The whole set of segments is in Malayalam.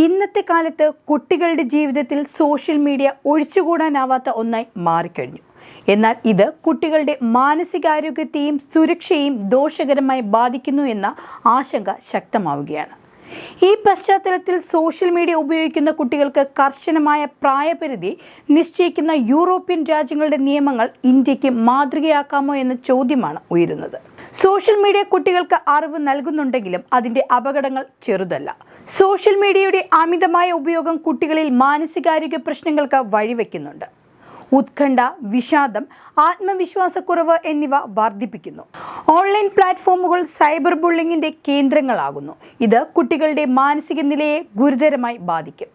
ഇന്നത്തെ കാലത്ത് കുട്ടികളുടെ ജീവിതത്തിൽ സോഷ്യൽ മീഡിയ ഒഴിച്ചുകൂടാനാവാത്ത ഒന്നായി മാറിക്കഴിഞ്ഞു. എന്നാൽ ഇത് കുട്ടികളുടെ മാനസികാരോഗ്യത്തെയും സുരക്ഷയെയും ദോഷകരമായി ബാധിക്കുന്നു എന്ന ആശങ്ക ശക്തമാവുകയാണ്. ഈ പശ്ചാത്തലത്തിൽ സോഷ്യൽ മീഡിയ ഉപയോഗിക്കുന്ന കുട്ടികൾക്ക് കർശനമായ പ്രായപരിധി നിശ്ചയിക്കുന്ന യൂറോപ്യൻ രാജ്യങ്ങളുടെ നിയമങ്ങൾ ഇന്ത്യക്ക് മാതൃകയാക്കാമോ എന്ന ചോദ്യമാണ് ഉയരുന്നത്. സോഷ്യൽ മീഡിയ കുട്ടികൾക്ക് അറിവ് നൽകുന്നുണ്ടെങ്കിലും അതിൻ്റെ അപകടങ്ങൾ ചെറുതല്ല. സോഷ്യൽ മീഡിയയുടെ അമിതമായ ഉപയോഗം കുട്ടികളിൽ മാനസികാരോഗ്യ പ്രശ്നങ്ങൾക്ക് വഴിവെക്കുന്നുണ്ട്. ഉത്കണ്ഠ, വിഷാദം, ആത്മവിശ്വാസക്കുറവ് എന്നിവ വർദ്ധിപ്പിക്കുന്നു. ഓൺലൈൻ പ്ലാറ്റ്ഫോമുകൾ സൈബർ ബുള്ളിങ്ങിൻ്റെ കേന്ദ്രങ്ങളാകുന്നു. ഇത് കുട്ടികളുടെ മാനസിക നിലയെ ഗുരുതരമായി ബാധിക്കും.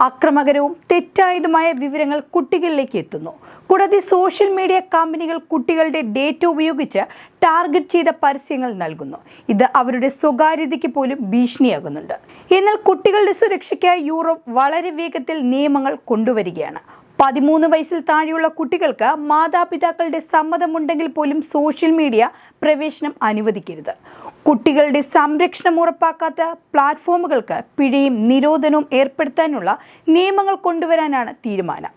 അക്രമകരവും തെറ്റായതുമായ വിവരങ്ങൾ കുട്ടികളിലേക്ക് എത്തുന്നു. കൂടാതെ സോഷ്യൽ മീഡിയ കമ്പനികൾ കുട്ടികളുടെ ഡേറ്റ ഉപയോഗിച്ച് ടാർഗറ്റ് ചെയ്ത പരസ്യങ്ങൾ നൽകുന്നു. ഇത് അവരുടെ സ്വകാര്യതയ്ക്ക് പോലും ഭീഷണിയാകുന്നുണ്ട്. എന്നാൽ കുട്ടികളുടെ സുരക്ഷയ്ക്കായി യൂറോപ്പ് വളരെ വേഗത്തിൽ നിയമങ്ങൾ കൊണ്ടുവരികയാണ്. 13 വയസ്സിൽ താഴെയുള്ള കുട്ടികൾക്ക് മാതാപിതാക്കളുടെ സമ്മതമുണ്ടെങ്കിൽ പോലും സോഷ്യൽ മീഡിയ പ്രവേശനം അനുവദിക്കരുത്. കുട്ടികളുടെ സംരക്ഷണം ഉറപ്പാക്കാത്ത പ്ലാറ്റ്ഫോമുകൾക്ക് പിഴയും നിരോധനവും ഏർപ്പെടുത്താനുള്ള നിയമങ്ങൾ കൊണ്ടുവരാനാണ് തീരുമാനം.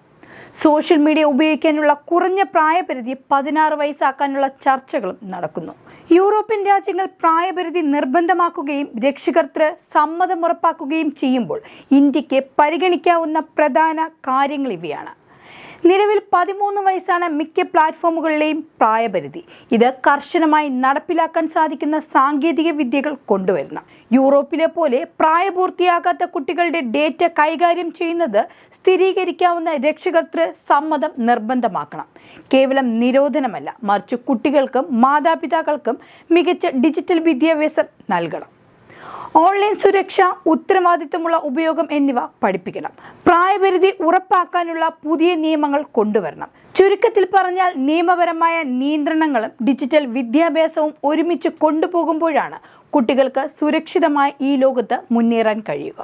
സോഷ്യൽ മീഡിയ ഉപയോഗിക്കാനുള്ള കുറഞ്ഞ പ്രായപരിധി 16 വയസ്സാക്കാനുള്ള ചർച്ചകളും നടക്കുന്നു. യൂറോപ്യൻ രാജ്യങ്ങൾ പ്രായപരിധി നിർബന്ധമാക്കുകയും രക്ഷകർതൃ സമ്മതം ഉറപ്പാക്കുകയും ചെയ്യുമ്പോൾ ഇന്ത്യക്ക് പരിഗണിക്കാവുന്ന പ്രധാന കാര്യങ്ങൾ ഇവയാണ്. നിലവിൽ 13 വയസ്സാണ് മിക്ക പ്ലാറ്റ്ഫോമുകളിലെയും പ്രായപരിധി. ഇത് കർശനമായി നടപ്പിലാക്കാൻ സാധിക്കുന്ന സാങ്കേതിക വിദ്യകൾ കൊണ്ടുവരണം. യൂറോപ്പിലെ പോലെ പ്രായപൂർത്തിയാകാത്ത കുട്ടികളുടെ ഡേറ്റ കൈകാര്യം ചെയ്യുന്നത് സ്ഥിരീകരിക്കാവുന്ന രക്ഷകർതൃ സമ്മതം നിർബന്ധമാക്കണം. കേവലം നിരോധനമല്ല, മറിച്ച് കുട്ടികൾക്കും മാതാപിതാക്കൾക്കും മികച്ച ഡിജിറ്റൽ വിദ്യാഭ്യാസം നൽകണം. ഓൺലൈൻ സുരക്ഷ, ഉത്തരവാദിത്തമുള്ള ഉപയോഗം എന്നിവ പഠിപ്പിക്കണം. പ്രായപരിധി ഉറപ്പാക്കാനുള്ള പുതിയ നിയമങ്ങൾ കൊണ്ടുവരണം. ചുരുക്കത്തിൽ പറഞ്ഞാൽ, നിയമപരമായ നിയന്ത്രണങ്ങളും ഡിജിറ്റൽ വിദ്യാഭ്യാസവും ഒരുമിച്ച് കൊണ്ടുപോകുമ്പോഴാണ് കുട്ടികൾക്ക് സുരക്ഷിതമായി ഈ ലോകത്ത് മുന്നേറാൻ കഴിയുക.